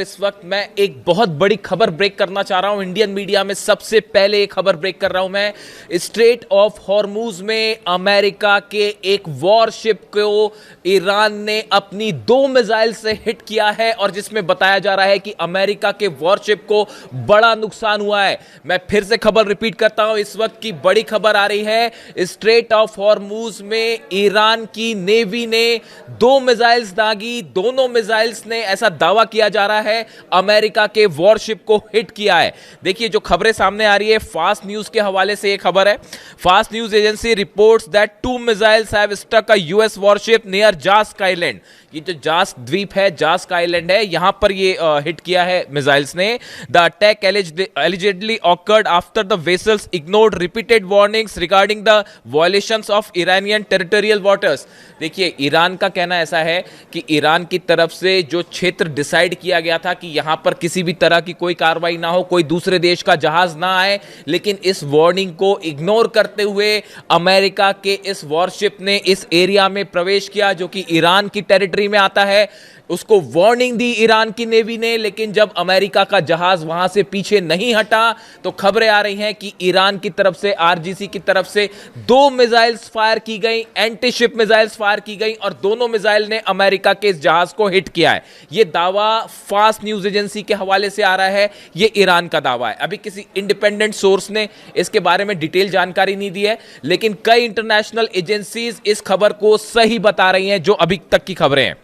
इस वक्त मैं एक बहुत बड़ी खबर ब्रेक करना चाह रहा हूं। इंडियन मीडिया में सबसे पहले ये खबर ब्रेक कर रहा हूं मैं। स्ट्रेट ऑफ हॉर्मूज में अमेरिका के एक वॉरशिप को ईरान ने अपनी 2 मिसाइल से हिट किया है और जिसमें बताया जा रहा है कि अमेरिका के वॉरशिप को बड़ा नुकसान हुआ है। मैं फिर से खबर रिपीट करता हूं, इस वक्त की बड़ी खबर आ रही है। स्ट्रेट ऑफ हॉर्मूज में ईरान की नेवी ने 2 मिसाइल्स दागी। दोनों मिसाइल्स ने, ऐसा दावा किया जा रहा है, अमेरिका के वॉरशिप को हिट किया है। देखिए जो खबरें सामने आ रही है, फास्ट न्यूज के हवाले से ये खबर है। Fast news agency reports that 2 missiles have struck a US warship near Jask island. ये जो जास्क द्वीप है, जास्क आइलैंड है, यहां पर ये हिट किया है मिसाइल्स ने। The attack allegedly occurred after the vessels ignored repeated warnings regarding the violations of Iranian territorial waters। देखिए ईरान का कहना ऐसा है कि ईरान की तरफ से जो क्षेत्र डिसाइड किया गया था कि यहां पर किसी भी तरह की कोई कार्रवाई ना हो, कोई दूसरे देश का जहाज ना आए, लेकिन इस वार्निंग को इग्नोर करते हुए अमेरिका के इस वॉरशिप ने इस एरिया में प्रवेश किया जो कि ईरान की टेरिटरी में आता है। उसको वार्निंग दी ईरान की नेवी ने, लेकिन जब अमेरिका का जहाज वहां से पीछे नहीं हटा तो खबरें आ रही हैं कि ईरान की तरफ से, आरजीसी की तरफ से 2 मिसाइल्स फायर की गई, एंटी शिप मिसाइल्स फायर की गई और दोनों मिसाइल ने अमेरिका के इस जहाज को हिट किया है। यह दावा फास्ट न्यूज एजेंसी के हवाले से आ रहा है, यह ईरान का दावा है। अभी किसी इंडिपेंडेंट सोर्स ने इसके बारे में डिटेल जानकारी नहीं दी है, लेकिन कई इंटरनेशनल एजेंसीज इस खबर को सही बता रही हैं जो अभी तक की खबरें हैं।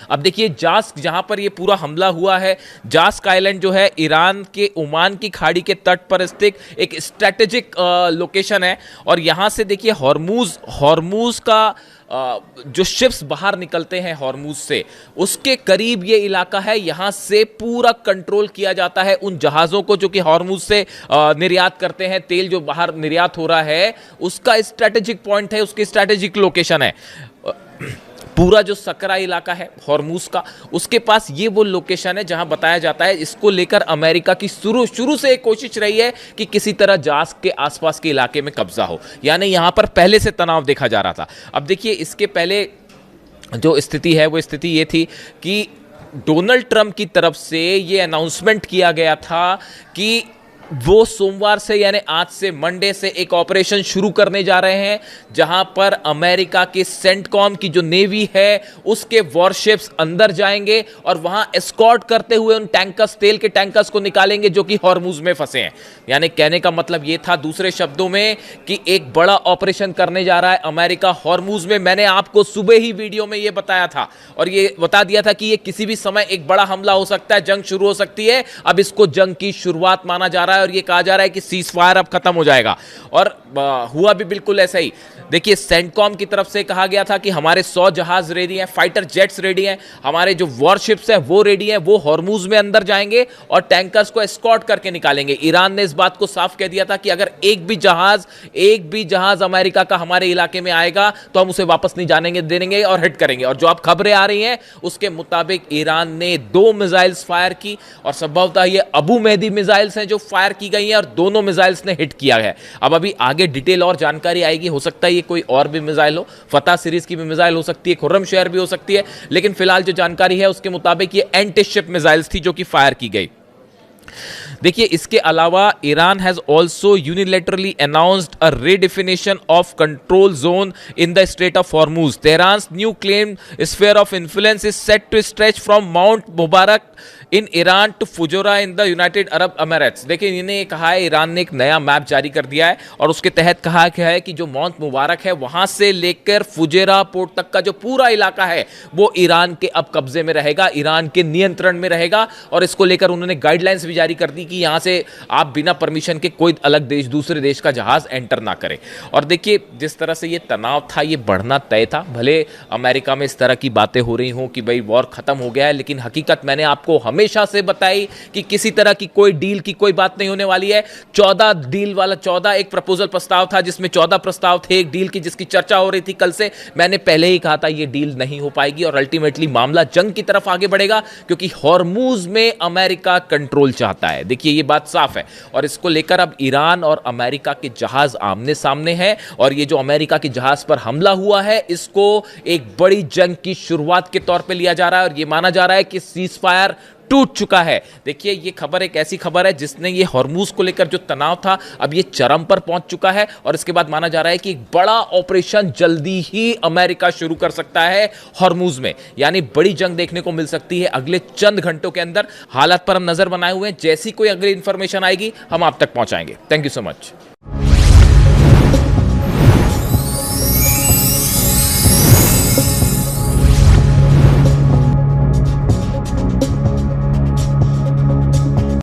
अब देखिए जास्क, जहां पर यह पूरा हमला हुआ है, जास्क आइलैंड जो है ईरान के ओमान की खाड़ी के तट पर स्थित एक स्ट्रेटेजिक लोकेशन है और यहां से देखिए हॉर्मूज का जो शिप्स बाहर निकलते हैं हॉर्मूज से, उसके करीब ये इलाका है। यहां से पूरा कंट्रोल किया जाता है उन जहाज़ों को जो कि हॉर्मूज से निर्यात करते हैं। तेल जो बाहर निर्यात हो रहा है उसका स्ट्रेटेजिक पॉइंट है, उसकी स्ट्रेटेजिक लोकेशन है। पूरा जो सकरा इलाका है हॉर्मूज का, उसके पास ये वो लोकेशन है जहां बताया जाता है इसको लेकर अमेरिका की शुरू से एक कोशिश रही है कि किसी तरह जास्क के आसपास के इलाके में कब्जा हो, यानी यहां पर पहले से तनाव देखा जा रहा था। अब देखिए इसके पहले जो स्थिति है वो स्थिति ये थी कि डोनाल्ड ट्रंप की तरफ से ये अनाउंसमेंट किया गया था कि वो सोमवार से, यानी आज से, मंडे से एक ऑपरेशन शुरू करने जा रहे हैं जहां पर अमेरिका के सेंटकॉम की जो नेवी है उसके वॉरशिप्स अंदर जाएंगे और वहां एस्कॉर्ट करते हुए उन टैंकर्स, तेल के टैंकर्स को निकालेंगे जो कि हॉर्मूज में फंसे हैं। यानी कहने का मतलब यह था दूसरे शब्दों में कि एक बड़ा ऑपरेशन करने जा रहा है अमेरिका हॉर्मूज में। मैंने आपको सुबह ही वीडियो में यह बताया था और यह बता दिया था कि यह किसी भी समय एक बड़ा हमला हो सकता है, जंग शुरू हो सकती है। अब इसको जंग की शुरुआत माना जा रहा है और ये कहा जा रहा है कि सीज फायर अब खत्म हो जाएगा और हुआ भी बिल्कुल ऐसा ही। देखिए सेंटकॉम की तरफ से कहा गया था कि हमारे 100 जहाज रेडी हैं, फाइटर जेट्स रेडी हैं, हमारे जो वॉरशिप्स हैं वो रेडी हैं, वो हॉर्मूज में अंदर जाएंगे और टैंकर्स को एस्कॉर्ट करके निकालेंगे। ईरान ने इस बात को साफ कह दिया था कि अगर एक भी जहाज अमेरिका का हमारे इलाके में आएगा तो हम उसे वापस नहीं जाने देंगे और हिट करेंगे। और जो अब खबरें आ रही हैं उसके मुताबिक ईरान ने 2 मिसाइल्स फायर की और संभवतः ये अबू मेहदी मिसाइल्स हैं जो फायर की गई हैं और दोनों मिसाइल्स ने हिट किया है। अब अभी आगे डिटेल और जानकारी आएगी, हो सकता है ये कोई और भी मिसाइल हो, फतह सीरीज की भी मिसाइल हो सकती है, खुर्रम शेयर भी हो सकती है, लेकिन फिलहाल जो जानकारी है उसके मुताबिक ये एंटी शिप मिसाइल्स थी जो कि फायर की गई। देखिए इसके अलावा Iran has also unilaterally announced a redefinition of control zone in the strait of Hormuz. Tehran's new claim sphere of influence is set to stretch from Mount Mubarak in Iran to Fujairah in the United Arab Emirates. देखिए इन्हें ये कहा है, Iran ने एक नया map जारी कर दिया है और उसके तहत कहा गया है कि जो माउंट मुबारक है वहां से लेकर फुजेरा पोर्ट तक का जो पूरा इलाका है वो ईरान के अब कब्जे में रहेगा, ईरान के नियंत्रण में रहेगा। और इसको लेकर उन्होंने गाइडलाइंस भी जारी कर दी कि यहां से आप बिना परमिशन के कोई अलग देश, दूसरे देश का जहाज एंटर ना करें। और देखिए जिस तरह से ये तनाव था ये बढ़ना तय था। भले अमेरिका में इस तरह की बातें हो रही हों कि भाई वॉर खत्म हो गया है, लेकिन हकीकत मैंने आपको हमेशा से बताई कि किसी तरह की कोई डील की कोई बात नहीं होने वाली है। 14 एक प्रपोजल प्रस्ताव था जिसमें 14 प्रस्ताव थे एक डील की जिसकी चर्चा हो रही थी कल से। मैंने पहले ही कहा था ये डील नहीं हो पाएगी और अल्टीमेटली मामला जंग की तरफ आगे बढ़ेगा क्योंकि हॉर्मूज में अमेरिका कंट्रोल चाहता है। देखिए ये बात साफ है और इसको लेकर अब ईरान और अमेरिका के जहाज आमने सामने हैं और ये जो अमेरिका के जहाज पर हमला हुआ है इसको एक बड़ी जंग की शुरुआत के तौर पे लिया जा रहा है और ये माना जा रहा है कि सीज फायर टूट चुका है। देखिए, ये खबर एक ऐसी खबर है जिसने ये हॉर्मूज को लेकर जो तनाव था अब ये चरम पर पहुंच चुका है और इसके बाद माना जा रहा है कि एक बड़ा ऑपरेशन जल्दी ही अमेरिका शुरू कर सकता है हॉर्मूज में, यानी बड़ी जंग देखने को मिल सकती है अगले चंद घंटों के अंदर। हालात पर हम नजर बनाए हुए हैं, जैसी कोई अगली इंफॉर्मेशन आएगी हम आप तक पहुंचाएंगे। Thank you so much.